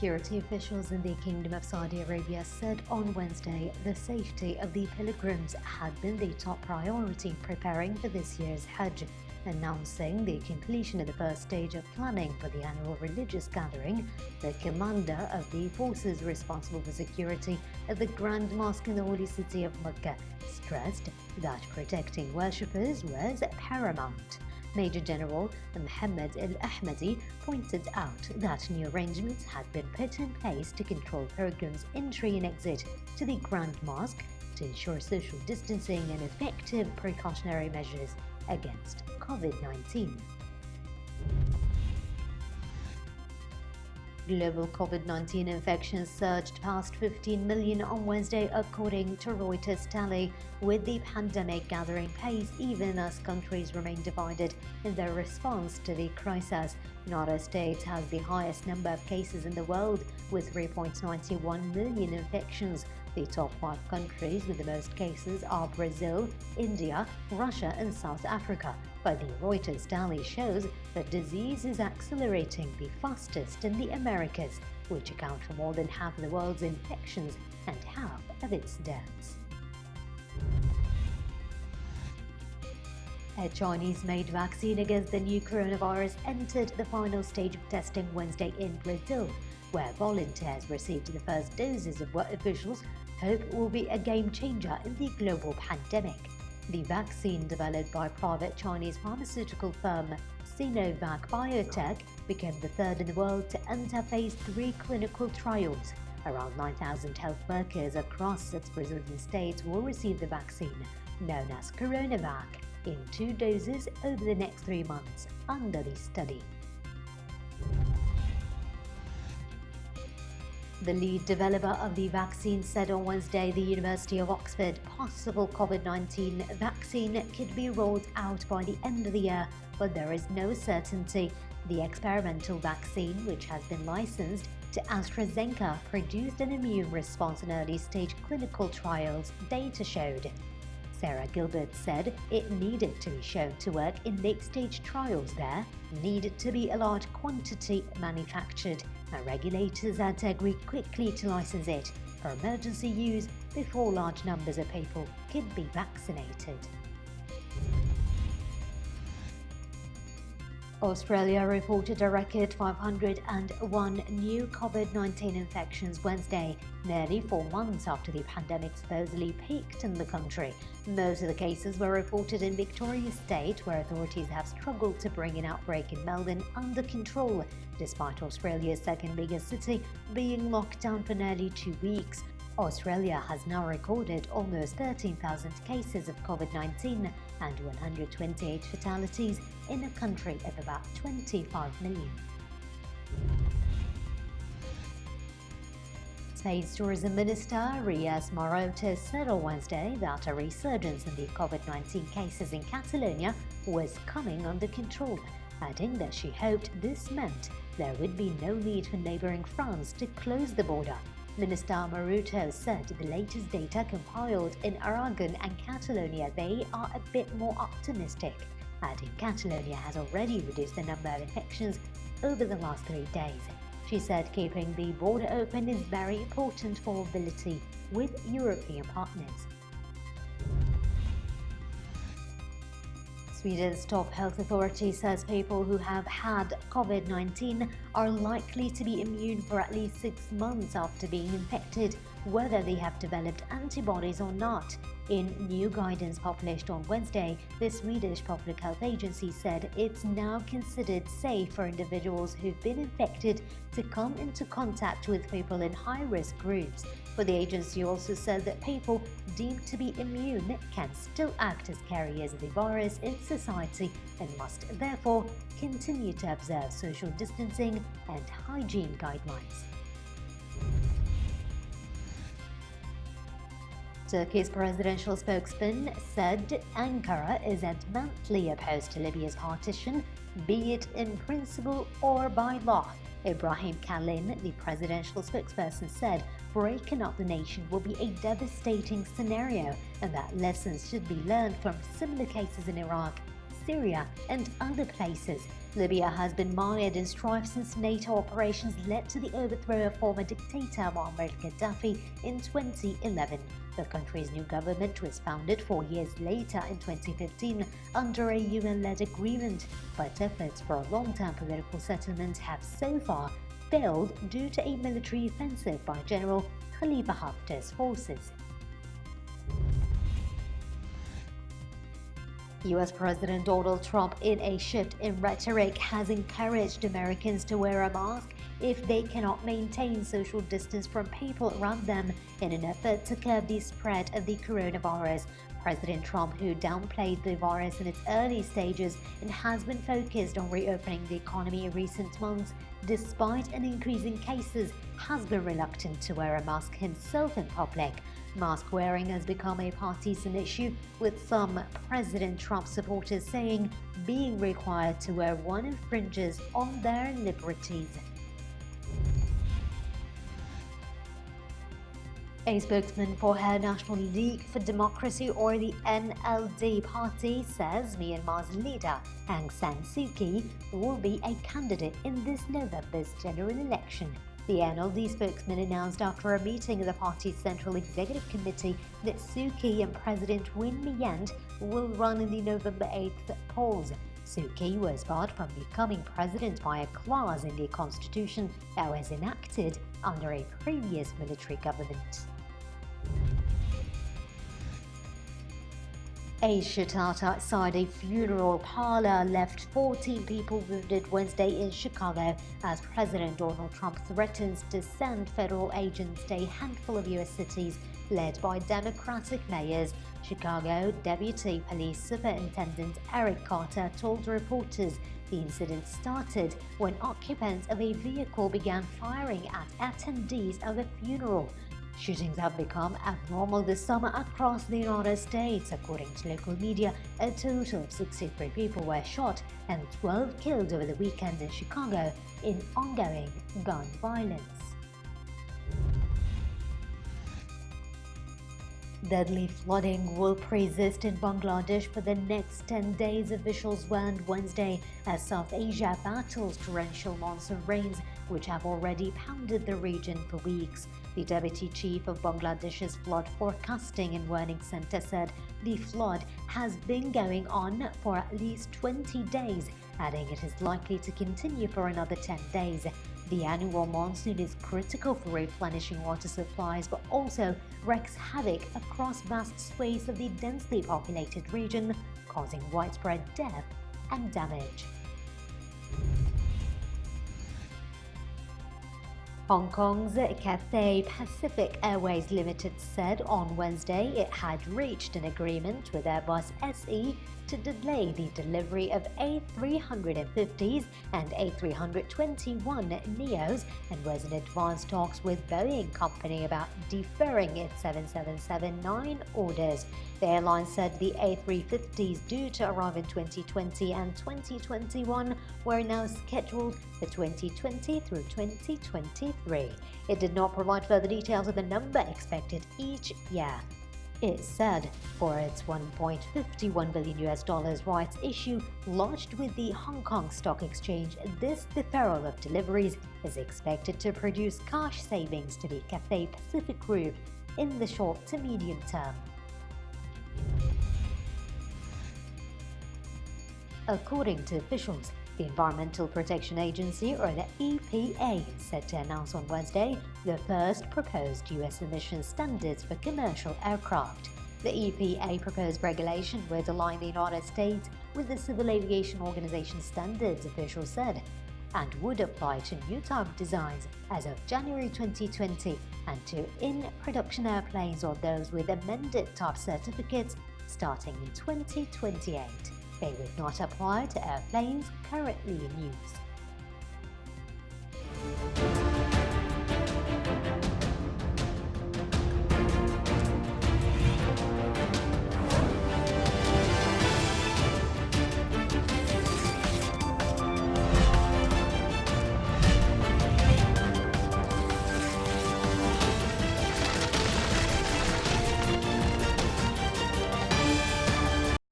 Security officials in the Kingdom of Saudi Arabia said on Wednesday the safety of the pilgrims had been the top priority preparing for this year's Hajj, announcing the completion of the first stage of planning for the annual religious gathering. The commander of the forces responsible for security at the Grand Mosque in the holy city of Mecca stressed that protecting worshippers was paramount. Major General Mohammed Al-Ahmadi pointed out that new arrangements had been put in place to control pilgrims' entry and exit to the Grand Mosque to ensure social distancing and effective precautionary measures against COVID-19. Global COVID-19 infections surged past 15 million on Wednesday, according to Reuters tally, with the pandemic gathering pace even as countries remain divided in their response to the crisis. United States has the highest number of cases in the world, with 3.91 million infections. The top 5 countries with the most cases are Brazil, India, Russia and South Africa. But the Reuters tally shows that disease is accelerating the fastest in the Americas, which account for more than half of the world's infections and half of its deaths. A Chinese-made vaccine against the new coronavirus entered the final stage of testing Wednesday in Brazil, where volunteers received the first doses of what officials hope will be a game-changer in the global pandemic. The vaccine, developed by private Chinese pharmaceutical firm Sinovac Biotech, became the third in the world to enter phase 3 clinical trials. Around 9,000 health workers across 6 Brazilian states will receive the vaccine, known as CoronaVac, in 2 doses over the next 3 months under the study. The lead developer of the vaccine said on Wednesday the University of Oxford possible COVID-19 vaccine could be rolled out by the end of the year, but there is no certainty. The experimental vaccine, which has been licensed to AstraZeneca, produced an immune response in early-stage clinical trials, data showed. Sarah Gilbert said it needed to be shown to work in late-stage trials there, needed to be a large quantity manufactured, and regulators had to agree quickly to license it for emergency use before large numbers of people could be vaccinated. Australia reported a record 501 new COVID-19 infections Wednesday, nearly 4 months after the pandemic supposedly peaked in the country. Most of the cases were reported in Victoria State, where authorities have struggled to bring an outbreak in Melbourne under control, despite Australia's second biggest city being locked down for nearly 2 weeks. Australia has now recorded almost 13,000 cases of COVID-19 and 128 fatalities in a country of about 25 million. Spain's Tourism Minister Rias Maroto said on Wednesday that a resurgence in the COVID-19 cases in Catalonia was coming under control, adding that she hoped this meant there would be no need for neighbouring France to close the border. Minister Maroto said the latest data compiled in Aragon and Catalonia, they are a bit more optimistic, adding Catalonia has already reduced the number of infections over the last 3 days. She said keeping the border open is very important for mobility with European partners. Sweden's top health authority says people who have had COVID-19 are likely to be immune for at least 6 months after being infected, whether they have developed antibodies or not. In new guidance published on Wednesday, the Swedish Public Health Agency said it's now considered safe for individuals who've been infected to come into contact with people in high-risk groups. But the agency also said that people deemed to be immune can still act as carriers of the virus in society and must therefore continue to observe social distancing and hygiene guidelines. Turkey's presidential spokesman said Ankara is adamantly opposed to Libya's partition, be it in principle or by law. Ibrahim Kalin, the presidential spokesperson, said breaking up the nation will be a devastating scenario and that lessons should be learned from similar cases in Iraq, Syria and other places. Libya has been mired in strife since NATO operations led to the overthrow of former dictator Muammar Gaddafi in 2011. The country's new government was founded 4 years later in 2015 under a UN-led agreement, but efforts for a long-term political settlement have so far failed due to a military offensive by General Khalifa Haftar's forces. US President Donald Trump, in a shift in rhetoric, has encouraged Americans to wear a mask if they cannot maintain social distance from people around them in an effort to curb the spread of the coronavirus. President Trump, who downplayed the virus in its early stages and has been focused on reopening the economy in recent months, despite an increase in cases, has been reluctant to wear a mask himself in public. Mask wearing has become a partisan issue, with some President Trump supporters saying being required to wear one infringes on their liberties. A spokesman for her National League for Democracy, or the NLD party, says Myanmar's leader Aung San Suu Kyi will be a candidate in this November's general election. The NLD spokesman announced after a meeting of the party's Central Executive Committee that Suu Kyi and President Win Myint will run in the November 8th polls. Suu Kyi was barred from becoming president by a clause in the constitution that was enacted under a previous military government. A shootout outside a funeral parlor left 14 people wounded Wednesday in Chicago as President Donald Trump threatens to send federal agents to a handful of U.S. cities led by Democratic mayors. Chicago Deputy Police Superintendent Eric Carter told reporters the incident started when occupants of a vehicle began firing at attendees of a funeral. Shootings have become abnormal this summer across the United States. According to local media, a total of 63 people were shot and 12 killed over the weekend in Chicago in ongoing gun violence. Deadly flooding will persist in Bangladesh for the next 10 days, officials warned Wednesday, as South Asia battles torrential monsoon rains, which have already pounded the region for weeks. The deputy chief of Bangladesh's flood forecasting and warning center said the flood has been going on for at least 20 days, adding it is likely to continue for another 10 days. The annual monsoon is critical for replenishing water supplies, but also wreaks havoc across vast swathes of the densely populated region, causing widespread death and damage. Hong Kong's Cathay Pacific Airways Limited said on Wednesday it had reached an agreement with Airbus SE to delay the delivery of A350s and A321neos and was in advanced talks with Boeing Company about deferring its 777-9 orders. The airline said the A350s due to arrive in 2020 and 2021 were now scheduled for 2020 through 2023. It did not provide further details of the number expected each year. It said for its $1.51 billion rights issue lodged with the Hong Kong Stock Exchange, this deferral of deliveries is expected to produce cash savings to the Cathay Pacific Group in the short to medium term. According to officials, the Environmental Protection Agency, or the EPA, is set to announce on Wednesday the first proposed U.S. emission standards for commercial aircraft. The EPA proposed regulation would align the United States with the Civil Aviation Organization standards, officials said, and would apply to new type designs as of January 2020 and to in-production airplanes or those with amended type certificates starting in 2028. They would not apply to airplanes currently in use.